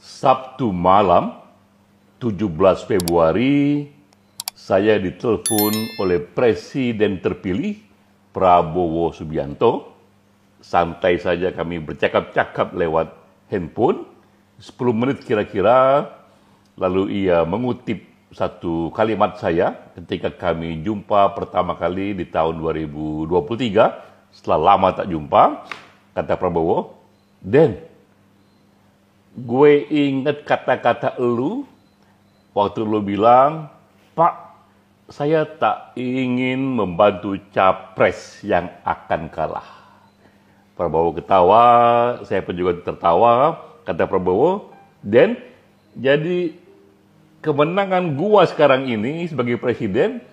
Sabtu malam, 17 Februari, saya ditelepon oleh Presiden terpilih Prabowo Subianto. Santai saja kami bercakap-cakap lewat handphone, 10 menit kira-kira, lalu ia mengutip satu kalimat saya ketika kami jumpa pertama kali di tahun 2023, setelah lama tak jumpa. Kata Prabowo, "Den, gue inget kata-kata elu waktu lu bilang, Pak, saya tak ingin membantu capres yang akan kalah." Prabowo ketawa, saya pun juga tertawa. Kata Prabowo, "Den, jadi kemenangan gua sekarang ini sebagai presiden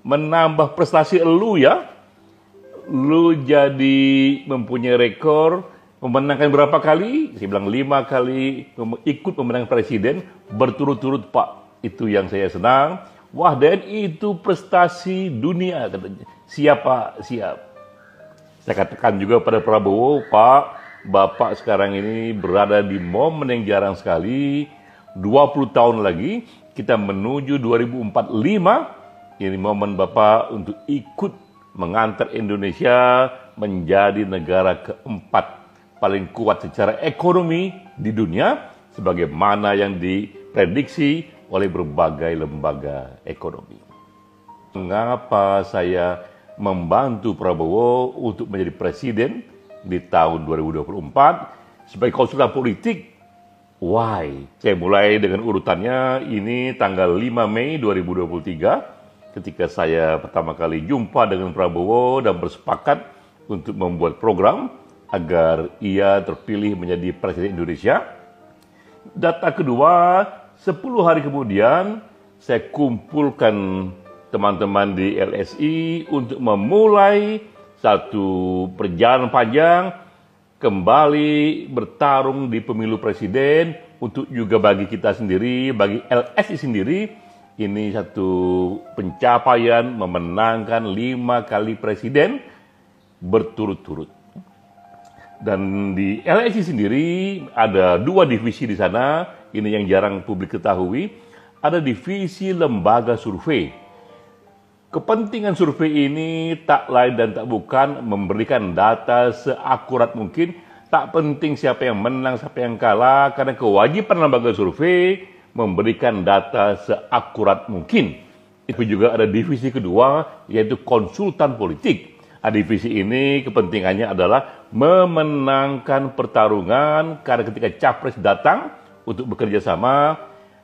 menambah prestasi elu ya? Lu jadi mempunyai rekor memenangkan berapa kali?" Saya bilang 5 kali ikut memenangkan presiden berturut-turut, Pak. Itu yang saya senang. Wah, Den, itu prestasi dunia, katanya. Siap, Pak, siap. Saya katakan juga pada Prabowo, Pak, Bapak sekarang ini berada di momen yang jarang sekali. 20 tahun lagi kita menuju 2045. Ini momen Bapak untuk ikut mengantar Indonesia menjadi negara keempat paling kuat secara ekonomi di dunia, sebagaimana yang diprediksi oleh berbagai lembaga ekonomi. Mengapa saya membantu Prabowo untuk menjadi presiden di tahun 2024 sebagai konsultan politik? Why? Saya mulai dengan urutannya. Ini tanggal 5 Mei 2023 ketika saya pertama kali jumpa dengan Prabowo dan bersepakat untuk membuat program agar ia terpilih menjadi presiden Indonesia. Data kedua, 10 hari kemudian saya kumpulkan teman-teman di LSI untuk memulai satu perjalanan panjang kembali bertarung di pemilu presiden. Untuk juga bagi kita sendiri, bagi LSI sendiri, ini satu pencapaian memenangkan 5 kali presiden berturut-turut. Dan di LSI sendiri ada 2 divisi di sana, ini yang jarang publik ketahui. Ada divisi lembaga survei. Kepentingan survei ini tak lain dan tak bukan memberikan data seakurat mungkin. Tak penting siapa yang menang, siapa yang kalah, karena kewajiban lembaga survei memberikan data seakurat mungkin. Itu juga ada divisi kedua, yaitu konsultan politik. Divisi ini kepentingannya adalah memenangkan pertarungan, karena ketika capres datang untuk bekerja sama,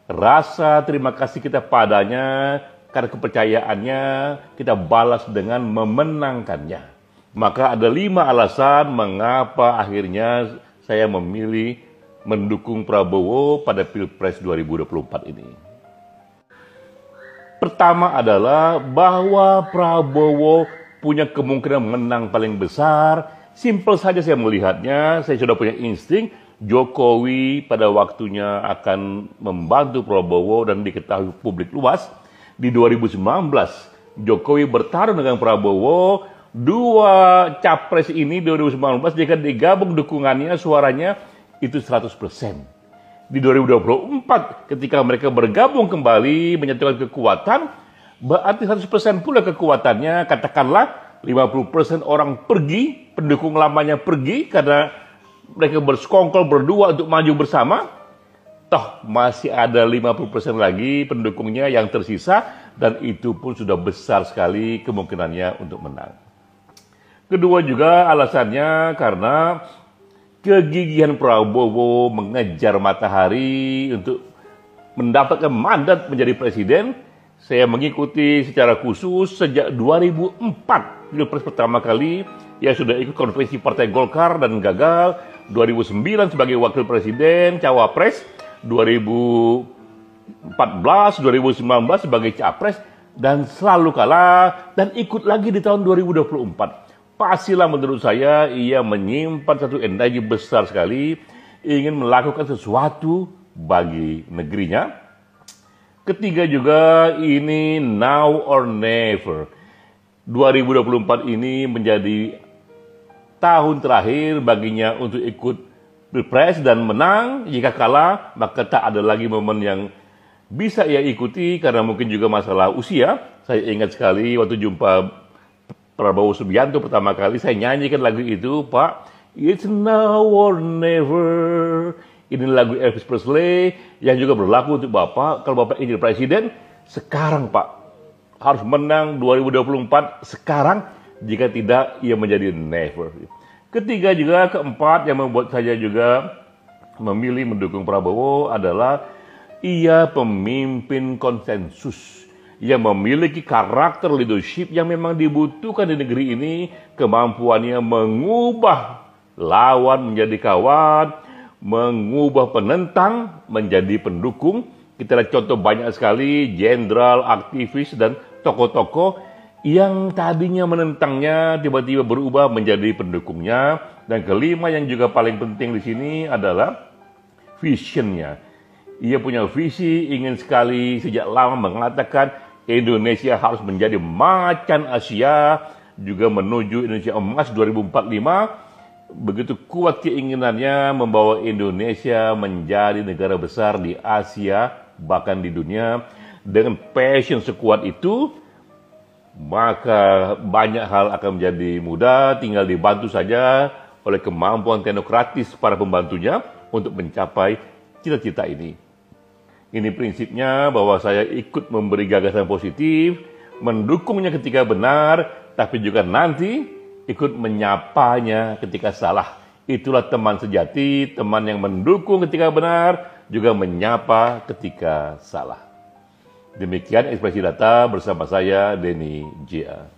rasa terima kasih kita padanya, karena kepercayaannya kita balas dengan memenangkannya. Maka ada 5 alasan mengapa akhirnya saya memilih mendukung Prabowo pada Pilpres 2024 ini. Pertama adalah bahwa Prabowo punya kemungkinan menang paling besar. Simpel saja saya melihatnya, saya sudah punya insting. Jokowi pada waktunya akan membantu Prabowo dan diketahui publik luas. Di 2019, Jokowi bertarung dengan Prabowo. 2 capres ini 2019 jika digabung dukungannya, suaranya itu 100%. Di 2024 ketika mereka bergabung kembali menyatukan kekuatan, berarti 100% pula kekuatannya. Katakanlah 50% orang pergi, pendukung lamanya pergi karena mereka bersekongkol berdua untuk maju bersama. Toh masih ada 50% lagi pendukungnya yang tersisa, dan itu pun sudah besar sekali kemungkinannya untuk menang. Kedua juga alasannya karena kegigihan Prabowo mengejar matahari untuk mendapatkan mandat menjadi presiden. Saya mengikuti secara khusus sejak 2004, Pilpres pertama kali. Ia sudah ikut konvensi Partai Golkar dan gagal. 2009 sebagai wakil presiden, cawapres. 2014, 2019 sebagai capres, dan selalu kalah, dan ikut lagi di tahun 2024. Pastilah menurut saya ia menyimpan satu energi besar sekali, ingin melakukan sesuatu bagi negerinya. Ketiga juga, ini now or never. 2024 ini menjadi tahun terakhir baginya untuk ikut pilpres dan menang. Jika kalah, maka tak ada lagi momen yang bisa ia ikuti karena mungkin juga masalah usia. Saya ingat sekali waktu jumpa Prabowo Subianto pertama kali, saya nyanyikan lagu itu, Pak. It's now or never. Ini lagu Elvis Presley yang juga berlaku untuk Bapak. Kalau Bapak ingin presiden, sekarang Pak. Harus menang 2024 sekarang. Jika tidak, ia menjadi never. Ketiga juga, keempat yang membuat saya juga memilih mendukung Prabowo adalah ia pemimpin konsensus yang memiliki karakter leadership yang memang dibutuhkan di negeri ini, kemampuannya mengubah lawan menjadi kawan, mengubah penentang menjadi pendukung. Kita lihat contoh banyak sekali, jenderal, aktivis, dan tokoh-tokoh yang tadinya menentangnya tiba-tiba berubah menjadi pendukungnya. Dan kelima yang juga paling penting di sini adalah visionnya. Ia punya visi, ingin sekali sejak lama mengatakan Indonesia harus menjadi macan Asia, juga menuju Indonesia Emas 2045. Begitu kuat keinginannya membawa Indonesia menjadi negara besar di Asia, bahkan di dunia. Dengan passion sekuat itu, maka banyak hal akan menjadi mudah, tinggal dibantu saja oleh kemampuan teknokratis para pembantunya untuk mencapai cita-cita ini. Ini prinsipnya bahwa saya ikut memberi gagasan positif, mendukungnya ketika benar, tapi juga nanti ikut menyapanya ketika salah. Itulah teman sejati, teman yang mendukung ketika benar, juga menyapa ketika salah. Demikian Ekspresi Data bersama saya, Denny J.A.